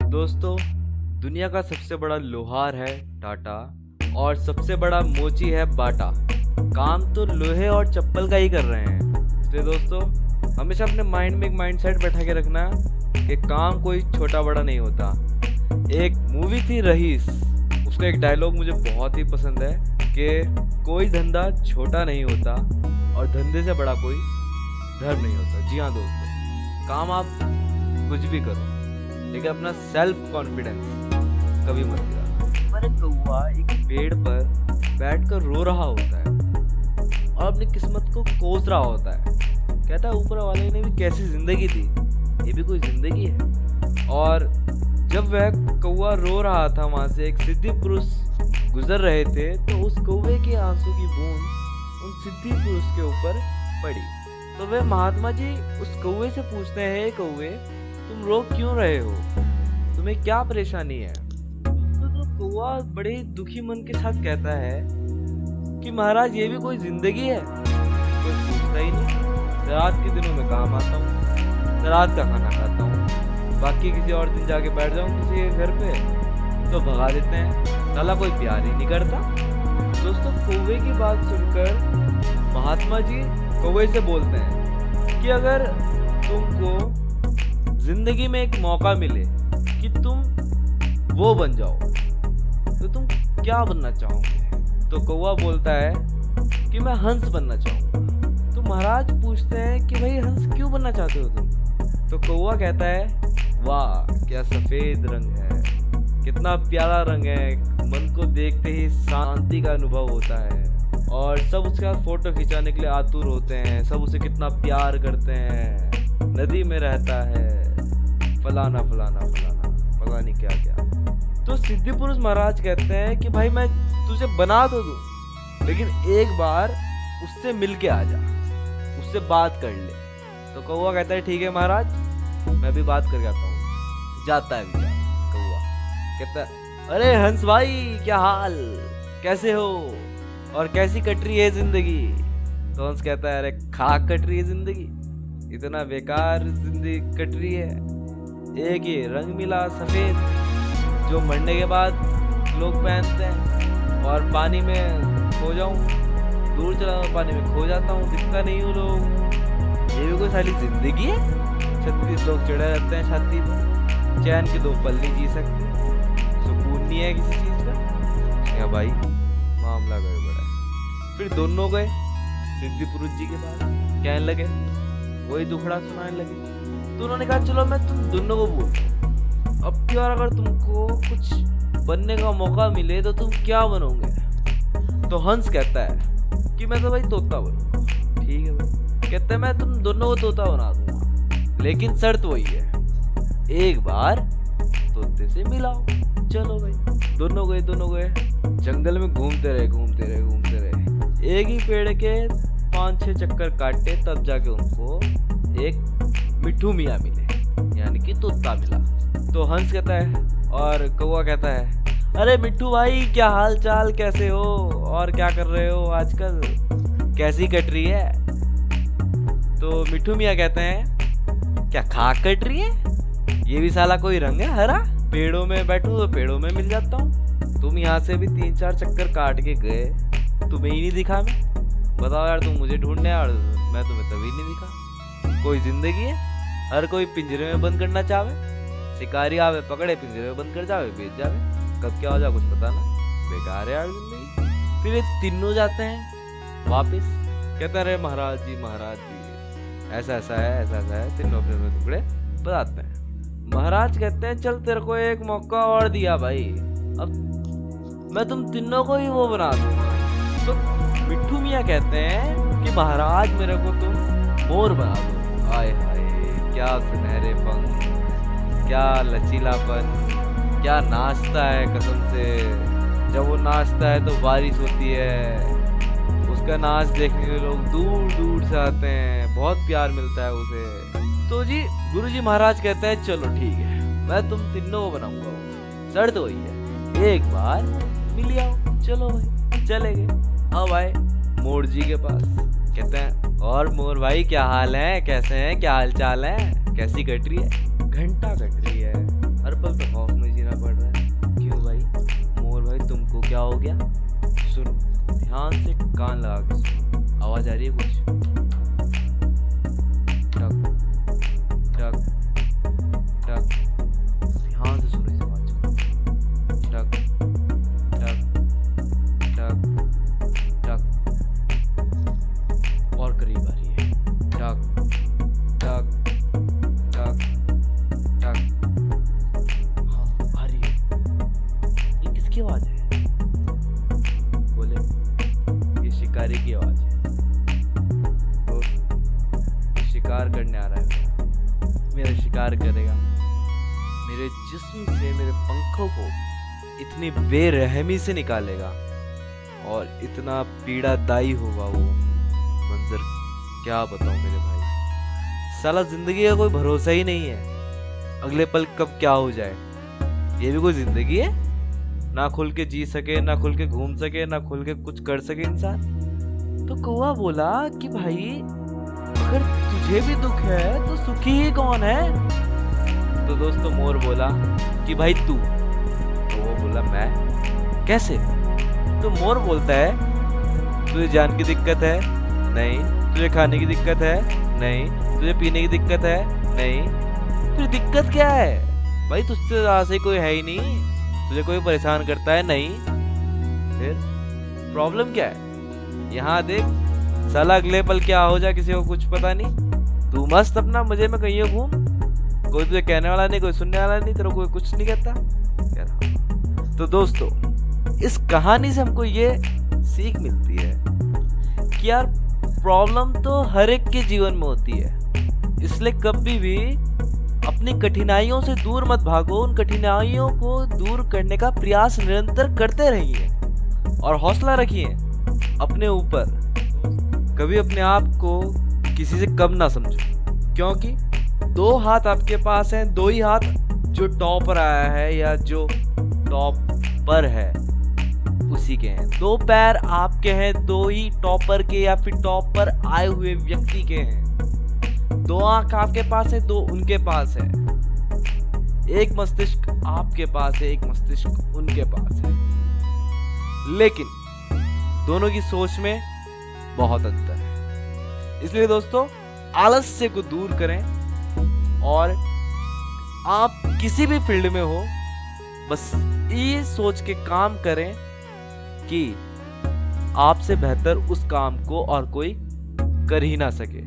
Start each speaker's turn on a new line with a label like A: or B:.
A: दोस्तों, दुनिया का सबसे बड़ा लोहार है टाटा और सबसे बड़ा मोची है बाटा। काम तो लोहे और चप्पल का ही कर रहे हैं। इसलिए दोस्तों, हमेशा अपने माइंड में एक माइंडसेट बैठा के रखना कि काम कोई छोटा बड़ा नहीं होता। एक मूवी थी रईस, उसका एक डायलॉग मुझे बहुत ही पसंद है कि कोई धंधा छोटा नहीं होता और धंधे से बड़ा कोई धर्म नहीं होता। जी हाँ दोस्तों, काम आप कुछ भी करो लेकिन अपना सेल्फ कॉन्फिडेंस कभी मत गिरा। पर एक कौवा एक पेड़ पर बैठकर रो रहा होता है और अपनी किस्मत को कोस रहा होता है। कहता है ऊपर वाले ने भी कैसी जिंदगी दी, ये भी कोई जिंदगी है। और जब वह कौवा रो रहा था, वहां से एक सिद्धि पुरुष गुजर रहे थे, तो उस कौवे के आंसू की बूंद उन सिद्धि पुरुष के ऊपर पड़ी। तो वे महात्मा जी उस कौवे से पूछते हैं, कौवे तुम रो क्यों रहे हो, तुम्हें क्या परेशानी है? तो कौवा बड़े दुखी मन के साथ कहता है कि महाराज ये भी कोई जिंदगी है? कोई पूछता ही नहीं। रात के दिनों में काम आता हूँ, रात का खाना खाता हूँ, बाकी किसी और दिन जाके बैठ जाऊँ किसी के घर पे तो भगा देते हैं, साला कोई प्यार ही नहीं करता। दोस्तों, कौवे की बात सुनकर महात्मा जी कौवे से बोलते हैं कि अगर तुमको जिंदगी में एक मौका मिले कि तुम वो बन जाओ तो तुम क्या बनना चाहोगे? तो कौवा बोलता है कि मैं हंस बनना चाहूंगा। तो महाराज पूछते हैं कि भाई हंस क्यों बनना चाहते हो तुम? तो कौवा कहता है, वाह क्या सफेद रंग है, कितना प्यारा रंग है, मन को देखते ही शांति का अनुभव होता है और सब उसका फोटो खिंचाने के लिए आतुर होते हैं, सब उसे कितना प्यार करते हैं। नदी में रहता है, फलाना फलाना फलाना पता नहीं क्या क्या। तो सिद्धि पुरुष महाराज कहते हैं कि भाई मैं तुझे बना तो दूं, लेकिन एक बार उससे मिल के आ जा, उससे बात कर ले। तो कौवा कहता है ठीक है महाराज, मैं भी बात करके आता हूँ। जाता है बेचारा कौवा, कहता है अरे हंस भाई क्या हाल, कैसे हो और कैसी कट रही है जिंदगी? तो हंस कहता है अरे खाक कट रही है जिंदगी, इतना बेकार जिंदगी कट रही है। एक ही रंग मिला सफेद जो मरने के बाद लोग पहनते हैं, और पानी में खो जाऊं, दूर चला जाऊं पानी में खो जाता हूँ, दिखता नहीं हूँ लोग। ये भी कोई साली जिंदगी है? 36 लोग चढ़े रहते हैं छाती पर, चैन के 2 पल नहीं जी सकते, सुकून नहीं है किसी चीज का। या भाई मामला गड़बड़ है। फिर दोनों गए सिद्धि पुरुष जी के पास, कहने लगे, वही दुखड़ा सुनाने लगे। तो उन्होंने कहा चलो मैं तुम दोनों को बोलता, अब क्या अगर तुमको कुछ बनने का मौका मिले तो तुम क्या बनोगे? तो हंस कहता है कि मैं तो भाई तोता बनूंगा। ठीक है भाई, कहते हैं मैं तुम दोनों को तोता बना दूंगा, लेकिन शर्त वही है, एक बार तोते से मिलाओ। चलो भाई, दोनों गए जंगल में घूमते रहे। एक ही पेड़ के 5-6 चक्कर काटे, तब जाके उनको एक मिट्ठू मियाँ मिले, यानी कि तोता मिला। तो हंस कहता है और कौवा कहता है, अरे मिट्ठू भाई क्या हाल चाल, कैसे हो और क्या कर रहे हो आजकल, कैसी कट रही है? तो मिट्ठू मियाँ कहते हैं, क्या खाक कट रही है? ये भी साला कोई रंग है हरा, पेड़ों में बैठो तो पेड़ों में मिल जाता हूँ, तुम यहाँ से भी 3-4 चक्कर काट के गए, तुम्हें ही नहीं दिखा मैं, बताओ यार तुम मुझे ढूंढने यार, मैं तुम्हें तभी नहीं दिखा। कोई जिंदगी है? हर कोई पिंजरे में बंद करना चाहे, शिकारी आवे पकड़े पिंजरे में बंद कर जावे, बेच जावे, कब क्या हो जाए कुछ पता ना, बेकार है यार जिंदगी। फिर ये तीनों जाते हैं वापिस, कहते हैं महाराज जी ऐसा है। तीनों अपने टुकड़े बताते हैं। महाराज कहते हैं चल तेरे को एक मौका और दिया भाई, अब मैं तुम तीनों को ही वो बना दूंगा। तो मिट्ठू मियाँ कहते हैं कि महाराज मेरे को तुम मोर बना दो। हाय हाय क्या सुनहरे पंख, क्या लचीलापन, क्या नाचता है कसम से। जब वो नाचता है तो बारिश होती है, उसका नाच देखने के लोग दूर दूर से आते हैं, बहुत प्यार मिलता है उसे। तो जी गुरुजी महाराज कहते हैं चलो ठीक है, मैं तुम तीनों को बनाऊंगा, शर्त वही है, एक बार मिल आओ। चलो भाई चले गए। अब आए मोर जी के पास, कहते हैं और मोर भाई क्या हाल है, कैसे हैं, क्या हाल चाल है, कैसी कट रही है? घंटा कट रही है, हर पल तो कान लगा के सुनो, आवाज आ रही है कुछ? टक टक टक, ध्यान से सुनो इस आवाज को। टक टक टक टक, और करीब आ रही है। टक टक टक टक, हाँ आ रही है। ये किसकी आवाज है? बोले ये शिकारी की आवाज है। तो शिकार करने आ रहा है मेरा शिकार करेगा। मेरे जिस्म से मेरे पंखों को इतनी बेरहमी से निकालेगा और इतना पीड़ादायी होगा वो मंजर, क्या बताऊं मेरे भाई। साला जिंदगी का कोई भरोसा ही नहीं है, अगले पल कब क्या हो जाए। ये भी कोई जिंदगी है? ना खुल के जी सके, ना खुल के घूम सके, ना खुल के कुछ कर सके इंसान। तो कौवा बोला कि भाई अगर तुझे भी दुख है तो सुखी ही कौन है? तो दोस्तों मोर बोला कि भाई तू। तो वो बोला मैं? कैसे? तो मोर बोलता है तुझे जान की दिक्कत है? नहीं। तुझे खाने की दिक्कत है? नहीं। तुझे पीने की दिक्कत है? नहीं। तुझे दिक्कत क्या है भाई? तुझसे ज्यादा से कोई है ही नहीं। तुझे कोई परेशान करता है? नहीं। फिर प्रॉब्लम क्या है? यहाँ देख साला, अगले पल क्या हो जाए किसी को कुछ पता नहीं। तू मस्त अपना मजे में कहीं घूम, कोई तुझे कहने वाला नहीं, कोई सुनने वाला नहीं, तेरा कोई कुछ नहीं कहता। तो दोस्तों इस कहानी से हमको ये सीख मिलती है कि यार प्रॉब्लम तो हर एक के जीवन में होती है, इसलिए कभी भी अपनी कठिनाइयों से दूर मत भागो। उन कठिनाइयों को दूर करने का प्रयास निरंतर करते रहिए और हौसला रखिए अपने ऊपर। कभी अपने आप को किसी से कम ना समझो, क्योंकि दो हाथ आपके पास हैं, दो ही हाथ जो टॉपर आया है या जो टॉप पर है उसी के हैं। दो पैर आपके हैं, दो ही टॉपर के या फिर टॉप पर आए हुए व्यक्ति के हैं। दो आंख आपके पास है, दो उनके पास है। एक मस्तिष्क आपके पास है, एक मस्तिष्क उनके पास है, लेकिन दोनों की सोच में बहुत अंतर है। इसलिए दोस्तों आलस्य को दूर करें और आप किसी भी फील्ड में हो बस ये सोच के काम करें कि आपसे बेहतर उस काम को और कोई कर ही ना सके।